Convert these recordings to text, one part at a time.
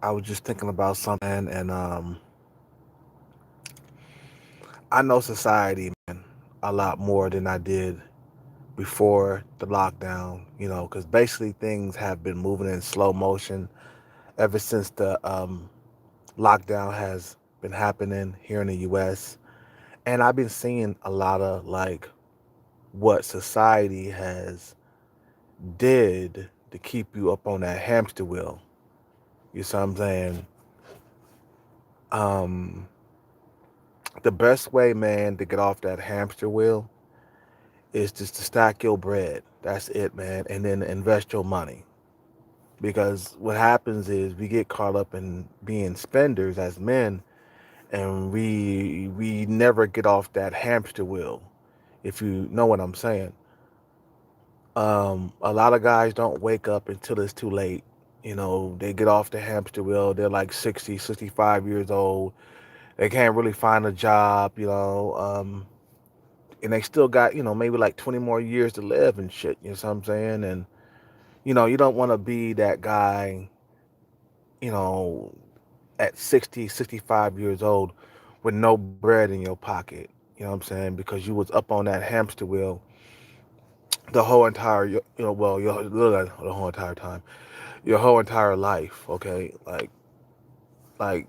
I was just thinking about something, and I know society, man, a lot more than I did before the lockdown. Because basically things have been moving in slow motion ever since the lockdown has been happening here in the U.S. And I've been seeing a lot of like what society has did to keep you up on that hamster wheel. You see what I'm saying? Um, the best way, man, to get off that hamster wheel is just to stack your bread. That's it, man. And then invest your money. Because what happens is we get caught up in being spenders as men, and we never get off that hamster wheel, if you know what I'm saying. A lot of guys don't wake up until it's too late. They get off the hamster wheel. They're like 60, 65 years old. They can't really find a job, and they still got, maybe like 20 more years to live and shit. You know what I'm saying? And, you don't want to be that guy, you know, at 60, 65 years old with no bread in your pocket. You know what I'm saying? Because you was up on that hamster wheel the whole entire, well, the whole entire time, your whole entire life. Okay. Like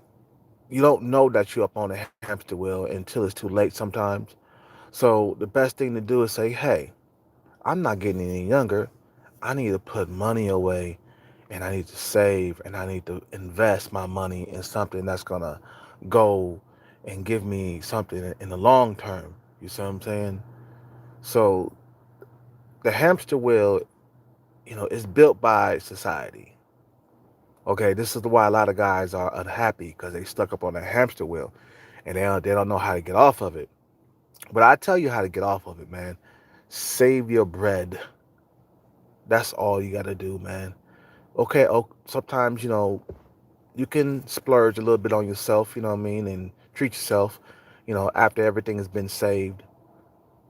you don't know that you're up on a hamster wheel until it's too late sometimes. So the best thing to do is say, hey, I'm not getting any younger. I need to put money away, and I need to save, and I need to invest my money in something that's going to go and give me something in the long term. You see what I'm saying? So the hamster wheel, is built by society. Okay, this is why a lot of guys are unhappy because they stuck up on that hamster wheel and they don't know how to get off of it. But I tell you how to get off of it, man. Save your bread. That's all you got to do, man. Okay, sometimes, you can splurge a little bit on yourself, you know what I mean, and treat yourself, after everything has been saved.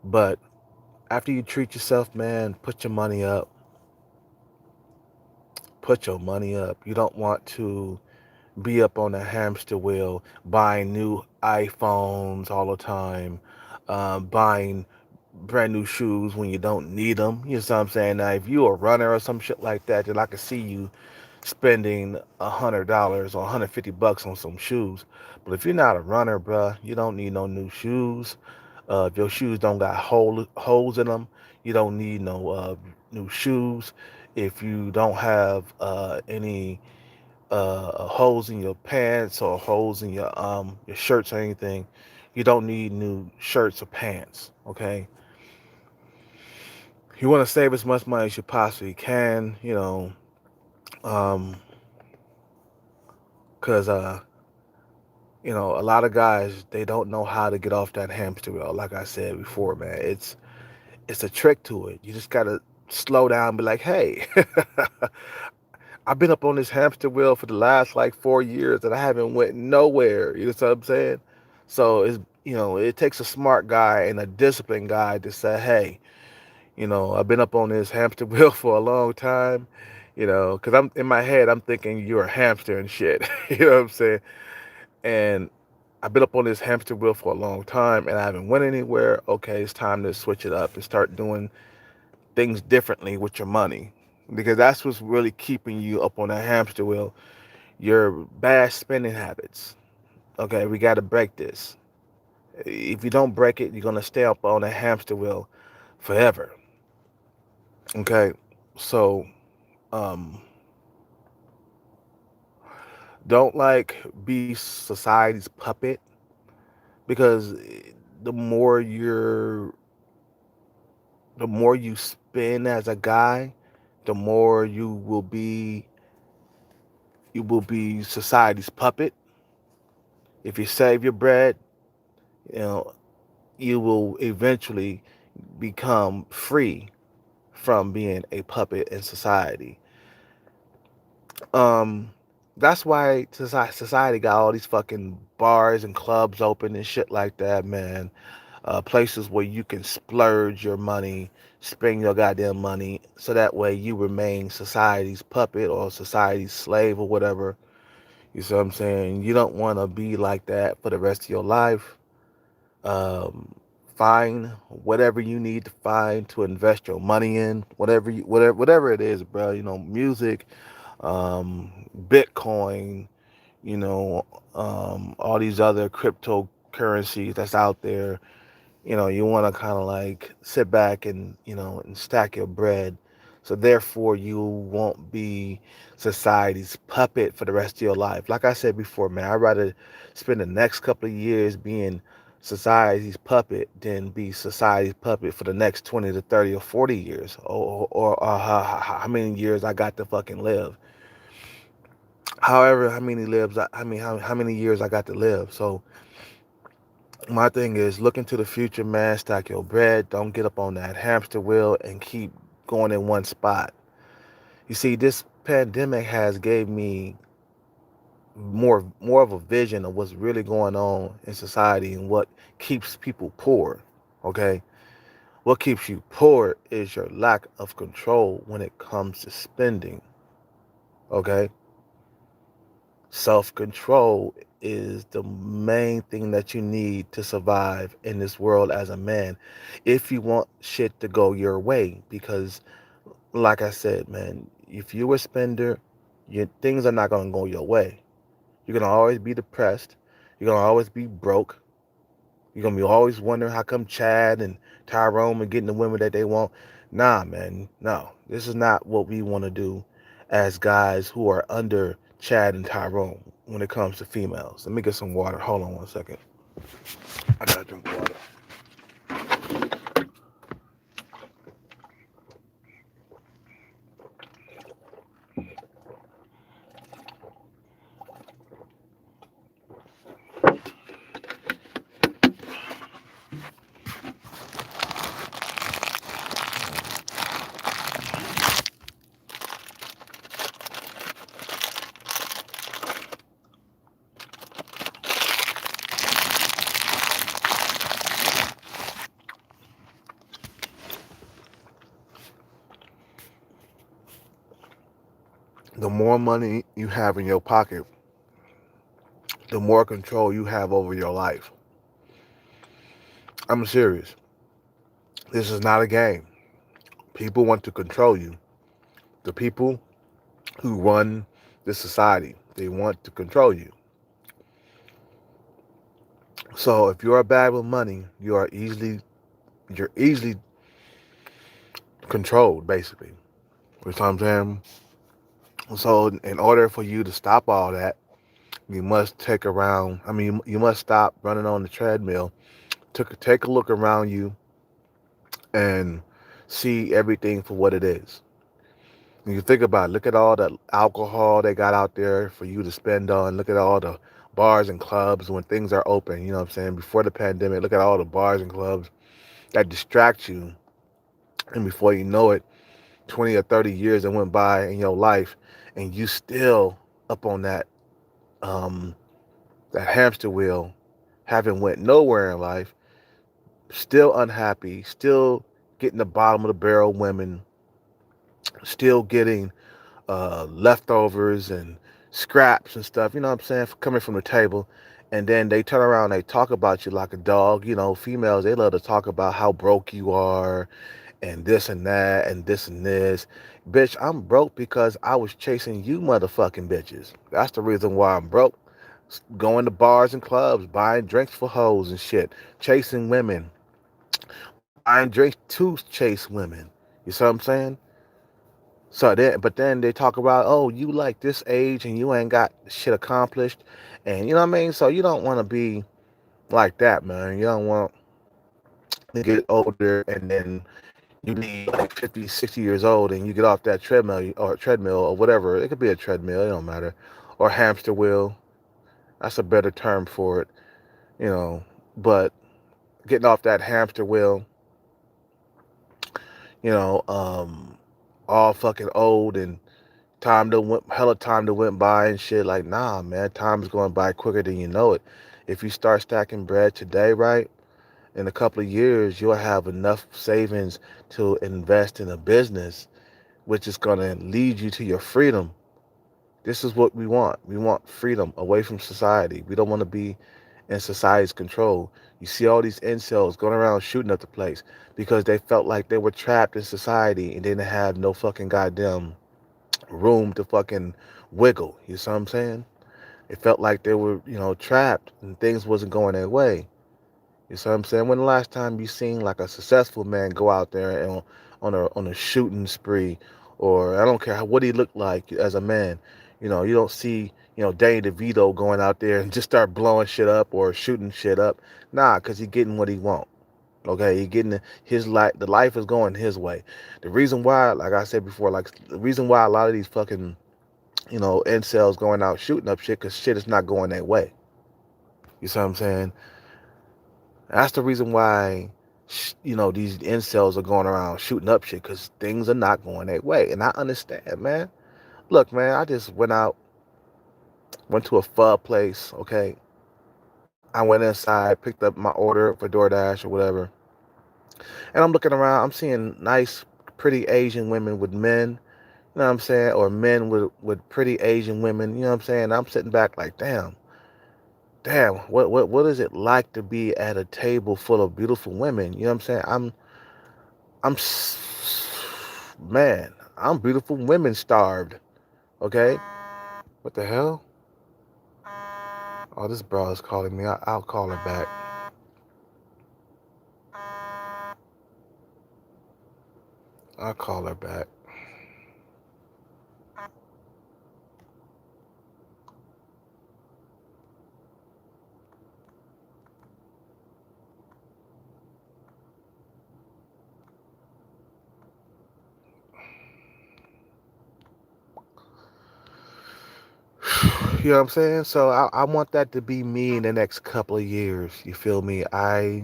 But after you treat yourself, man, put your money up. Put your money up. You don't want to be up on the hamster wheel buying new iPhones all the time, buying brand new shoes when you don't need them. You know what I'm saying? Now, if you're a runner or some shit like that, then I can see you spending $100 or 150 bucks on some shoes. But if you're not a runner, bruh, you don't need no new shoes. If your shoes don't got holes in them, you don't need no new shoes. If you don't have any holes in your pants or holes in your shirts or anything, you don't need new shirts or pants. Okay, you want to save as much money as you possibly can. Um, because a lot of guys, they don't know how to get off that hamster wheel. Like I said before, man, it's a trick to it. You just gotta slow down and be like, hey, I've been up on this hamster wheel for the last like 4 years and I haven't went nowhere. You know what I'm saying? So it takes a smart guy and a disciplined guy to say, hey, I've been up on this hamster wheel for a long time, because I'm in my head, I'm thinking you're a hamster and shit. You know what I'm saying? And I've been up on this hamster wheel for a long time and I haven't went anywhere. Okay, it's time to switch it up and start doing things differently with your money. Because that's what's really keeping you up on that hamster wheel. Your bad spending habits. Okay, we got to break this. If you don't break it, you're going to stay up on a hamster wheel forever. Okay, so um, don't like be society's puppet, because the more you're the more you spend as a guy, the more you will be society's puppet. If you save your bread, you know you will eventually become free from being a puppet in society. Um, that's why society got all these fucking bars and clubs open and shit like that, man. Places where you can splurge your money, spend your goddamn money, so that way you remain society's puppet or society's slave or whatever. You see what I'm saying? You don't want to be like that for the rest of your life. Um, find whatever you need to find to invest your money in, whatever it is, bro. Music, Bitcoin, you know, all these other cryptocurrencies that's out there. You want to kind of like sit back and and stack your bread, so therefore you won't be society's puppet for the rest of your life. Like I said before, man, I'd rather spend the next couple of years being society's puppet than be society's puppet for the next 20 to 30 or 40 years, or how many years I got to fucking live. However, how many lives I mean how many years I got to live. So my thing is look into the future, man. Stack your bread. Don't get up on that hamster wheel and keep going in one spot. You see, this pandemic has gave me more of a vision of what's really going on in society and what keeps people poor. Okay? What keeps you poor is your lack of control when it comes to spending. Okay? Self-control is the main thing that you need to survive in this world as a man if you want shit to go your way. Because like I said, man, if you're a spender, things are not going to go your way. You're going to always be depressed. You're going to always be broke. You're going to be always wondering how come Chad and Tyrone are getting the women that they want. Nah, man, no. This is not what we want to do as guys who are under Chad and Tyrone when it comes to females. Let me get some water. Hold on one second. I got to drink water. The more money you have in your pocket, the more control you have over your life. I'm serious. This is not a game. People want to control you. The people who run this society, they want to control you. So if you're bad with money, you're easily controlled, basically. You know what I'm saying? So in order for you to stop all that, you must take around. I mean, you must stop running on the treadmill. Take a look around you and see everything for what it is. When you think about it, look at all the alcohol they got out there for you to spend on. Look at all the bars and clubs when things are open. You know what I'm saying? Before the pandemic, look at all the bars and clubs that distract you. And before you know it, 20 or 30 years that went by in your life, and you still up on um, that hamster wheel, haven't went nowhere in life, still unhappy, still getting the bottom of the barrel women, still getting leftovers and scraps and stuff, you know what I'm saying, coming from the table. And then they turn around, they talk about you like a dog. Females, they love to talk about how broke you are and this and that and this and this. Bitch, I'm broke because I was chasing you motherfucking bitches. That's the reason why I'm broke. Going to bars and clubs, buying drinks for hoes and shit, chasing women, buying drinks to chase women. You see what I'm saying? But then they talk about, oh, you like this age and you ain't got shit accomplished, and you know what I mean. So you don't want to be like that, man. You don't want to get older and then you be like 50, 60 years old and you get off that treadmill or whatever. It could be a treadmill, it don't matter, or hamster wheel. That's a better term for it, you know. But getting off that hamster wheel, you know, all fucking old and hella time to went by and shit. Like, nah, man, time is going by quicker than you know it. If you start stacking bread today, right, in a couple of years, you'll have enough savings to invest in a business, which is gonna lead you to your freedom. This is what we want. We want freedom away from society. We don't want to be in society's control. You see all these incels going around shooting up the place because they felt like they were trapped in society and didn't have no fucking goddamn room to fucking wiggle. You see what I'm saying? It felt like they were, trapped and things wasn't going their way. You see what I'm saying? When the last time you seen like a successful man go out there and on a shooting spree, or I don't care what he looked like as a man. You don't see Danny DeVito going out there and just start blowing shit up or shooting shit up. Nah, cause he getting what he want. Okay, he getting his life. The life is going his way. The reason why, like I said before, like the reason why a lot of these fucking incels going out shooting up shit, cause shit is not going their way. You see what I'm saying? That's the reason why, these incels are going around shooting up shit because things are not going their way. And I understand, man. Look, man, I just went to a pho place, okay? I went inside, picked up my order for DoorDash or whatever. And I'm looking around, I'm seeing nice, pretty Asian women with men, you know what I'm saying? Or men with pretty Asian women, you know what I'm saying? I'm sitting back like, damn, what is it like to be at a table full of beautiful women? You know what I'm saying? I'm man, I'm beautiful women starved. Okay, what the hell? Oh, this bro is calling me. I'll call her back. I'll call her back. You know what I'm saying? So I want that to be me in the next couple of years. You feel me? I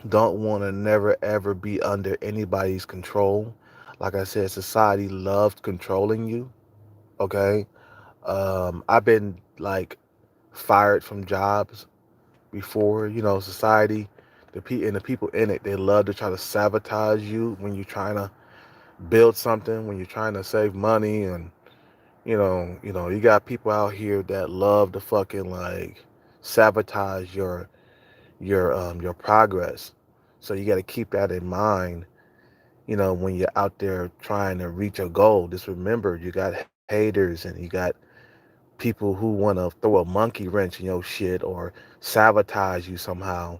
don't want to never ever be under anybody's control. Like I said, society loves controlling you. Okay. I've been like fired from jobs before. Society, and the people in it, they love to try to sabotage you when you're trying to build something, when you're trying to save money, and you got people out here that love to fucking like sabotage your progress. So you got to keep that in mind. When you're out there trying to reach a goal, just remember you got haters and you got people who want to throw a monkey wrench in your shit or sabotage you somehow.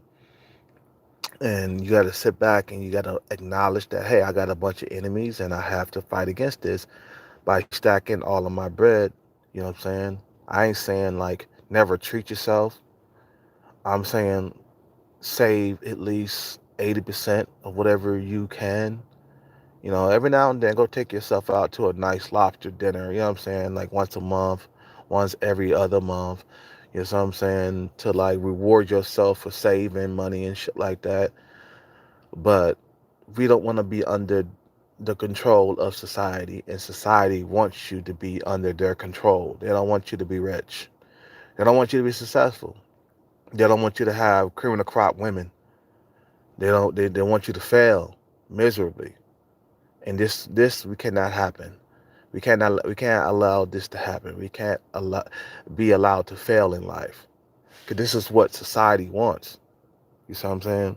And you got to sit back and you got to acknowledge that, hey, I got a bunch of enemies and I have to fight against this by stacking all of my bread. You know what I'm saying? I ain't saying like never treat yourself. I'm saying save at least 80% of whatever you can. Every now and then go take yourself out to a nice lobster dinner. You know what I'm saying? Like once a month, once every other month. You know what I'm saying? To like reward yourself for saving money and shit like that. But we don't want to be under the control of society, and society wants you to be under their control. They don't want you to be rich. They don't want you to be successful. They don't want you to have cream of the crop women. They want you to fail miserably. And this we cannot happen. We can't allow this to happen. We can't be allowed to fail in life. Cause this is what society wants. You see what I'm saying?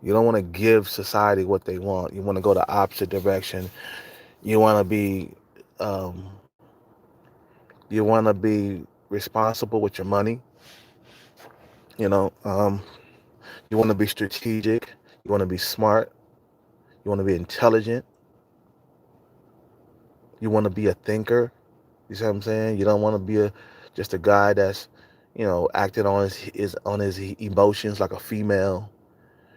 You don't want to give society what they want. You want to go the opposite direction. You want to be, um, you want to be responsible with your money. You know, um, you want to be strategic. You want to be smart. You want to be intelligent. You want to be a thinker. You see what I'm saying? You don't want to be just a guy that's, acting on his emotions like a female.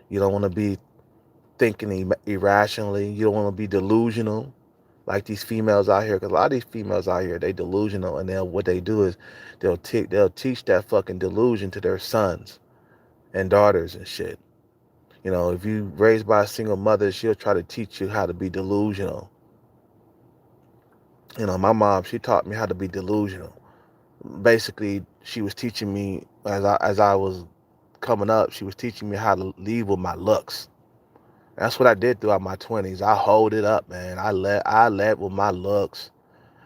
You don't want to be thinking irrationally. You don't want to be delusional like these females out here. Because a lot of these females out here, they delusional, and what they do is they'll teach that fucking delusion to their sons and daughters and shit. If you raised by a single mother, she'll try to teach you how to be delusional. My mom, she taught me how to be delusional. Basically, she was teaching me as I was coming up. She was teaching me how to lead with my looks. That's what I did throughout my 20s. I hold it up, man. I led with my looks.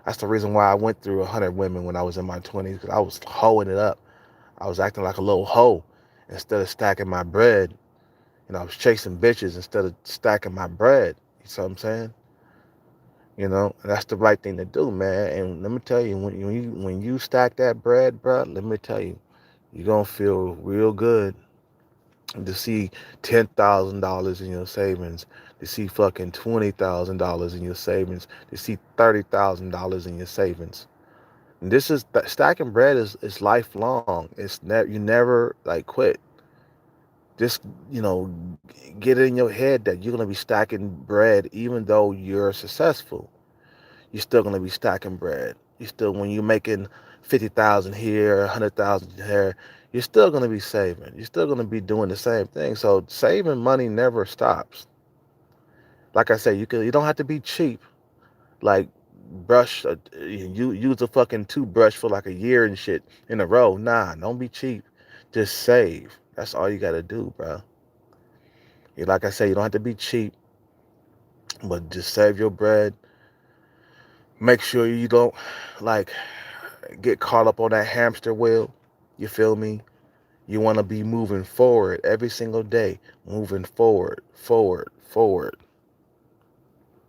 That's the reason why I went through 100 women when I was in my 20s, because I was hoeing it up. I was acting like a little hoe instead of stacking my bread. I was chasing bitches instead of stacking my bread. You see what I'm saying? And that's the right thing to do, man. And let me tell you, when you stack that bread, bro, let me tell you, you're gonna feel real good to see $10,000 in your savings, to see fucking $20,000 in your savings, to see $30,000 in your savings. And this is stacking bread is lifelong. You never like quit. Just get it in your head that you're gonna be stacking bread even though you're successful. You're still gonna be stacking bread. You still, when you're making 50,000 here, 100,000 here, you're still gonna be saving. You're still gonna be doing the same thing. So saving money never stops. Like I said, you don't have to be cheap. Like you use a fucking toothbrush for like a year and shit in a row. Nah, don't be cheap. Just save. That's all you gotta do, bro. Like I said, you don't have to be cheap, but just save your bread. Make sure you don't like get caught up on that hamster wheel. You feel me? You want to be moving forward every single day, moving forward, forward, forward.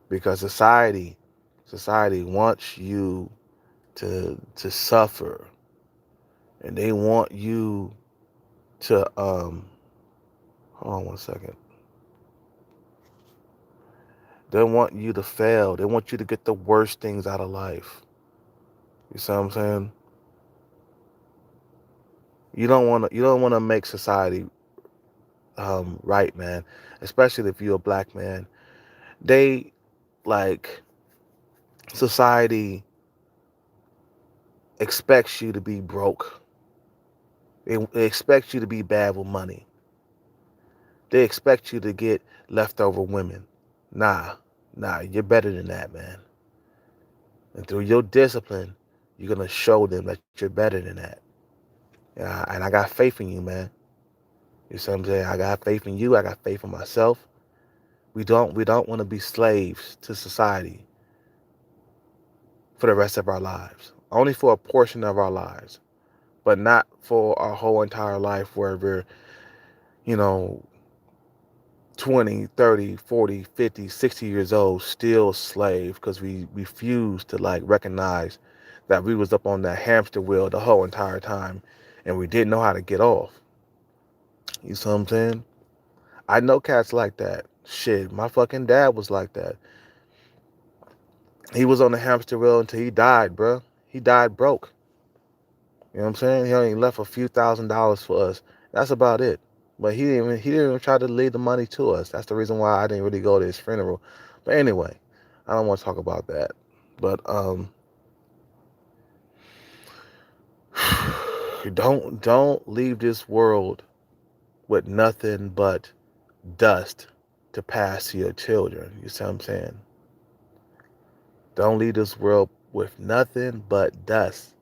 Because society wants you to suffer, and they want you to hold on one second. They want you to fail. They want you to get the worst things out of life. You see what I'm saying? You don't want to make society right, man. Especially if you're a black man. They like society expects you to be broke. They expect you to be bad with money. They expect you to get leftover women. Nah, you're better than that, man. And through your discipline, you're gonna show them that you're better than that. Yeah, and I got faith in you, man. You see what I'm saying? I got faith in you. I got faith in myself. We don't want to be slaves to society for the rest of our lives. Only for a portion of our lives, but not for our whole entire life where we're, you know, 20, 30, 40, 50, 60 years old, still slave because we refuse to like recognize that we was up on that hamster wheel the whole entire time and we didn't know how to get off. You see what I'm saying? I know cats like that. Shit, my fucking dad was like that. He was on the hamster wheel until he died, bro. He died broke. You know what I'm saying? He only left a few $1,000s for us. That's about it. But he didn't even try to leave the money to us. That's the reason why I didn't really go to his funeral. But anyway, I don't want to talk about that. But don't leave this world with nothing but dust to pass to your children. You see what I'm saying? Don't leave this world with nothing but dust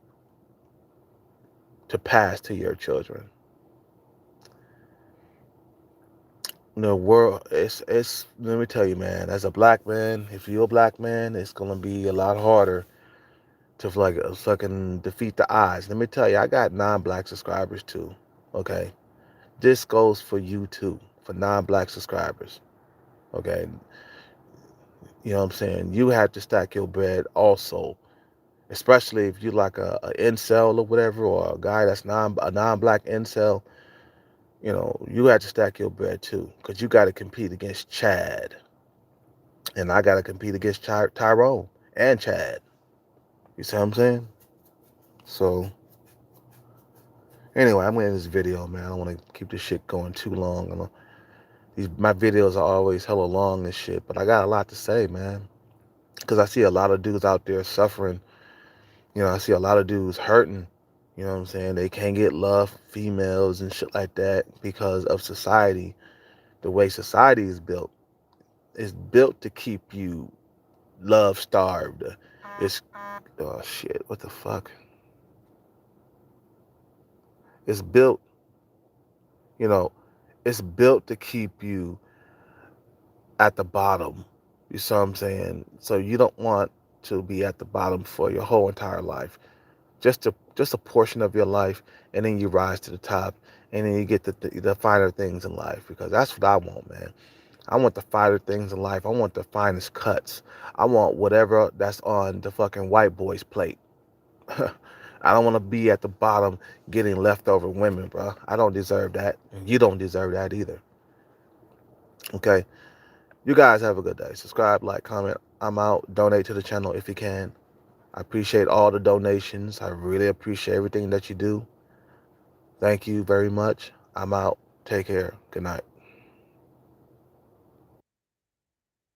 to pass to your children. The world, it's let me tell you, man, as a black man, if you're a black man, it's gonna be a lot harder to like fucking defeat the odds. Let me tell you, I got non-black subscribers too. Okay, this goes for you too, for non-black subscribers. Okay, you know what I'm saying? You have to stack your bread also, especially if you like a incel or whatever, or a guy that's a non-black incel. You have to stack your bread too, because you got to compete against Chad, and I got to compete against Tyrone and Chad. You see what I'm saying? So anyway, I'm gonna end this video, man. I don't want to keep this shit going too long. My videos are always hella long and shit, but I got a lot to say, man. Because I see a lot of dudes out there suffering. I see a lot of dudes hurting. You know what I'm saying? They can't get love, females and shit like that because of society. The way society is built. It's built to keep you love starved. It's oh shit, what the fuck? It's built, you know, it's built to keep you at the bottom. You see what I'm saying? So you don't want to be at the bottom for your whole entire life. Just a portion of your life, and then you rise to the top, and then you get the finer things in life, because that's what I want, man. I want the finer things in life. I want the finest cuts. I want whatever that's on the fucking white boy's plate. I don't want to be at the bottom getting leftover women, bro. I don't deserve that. And you don't deserve that either. Okay? You guys have a good day. Subscribe, like, comment. I'm out. Donate to the channel if you can. I appreciate all the donations. I really appreciate everything that you do. Thank you very much. I'm out. Take care. Good night.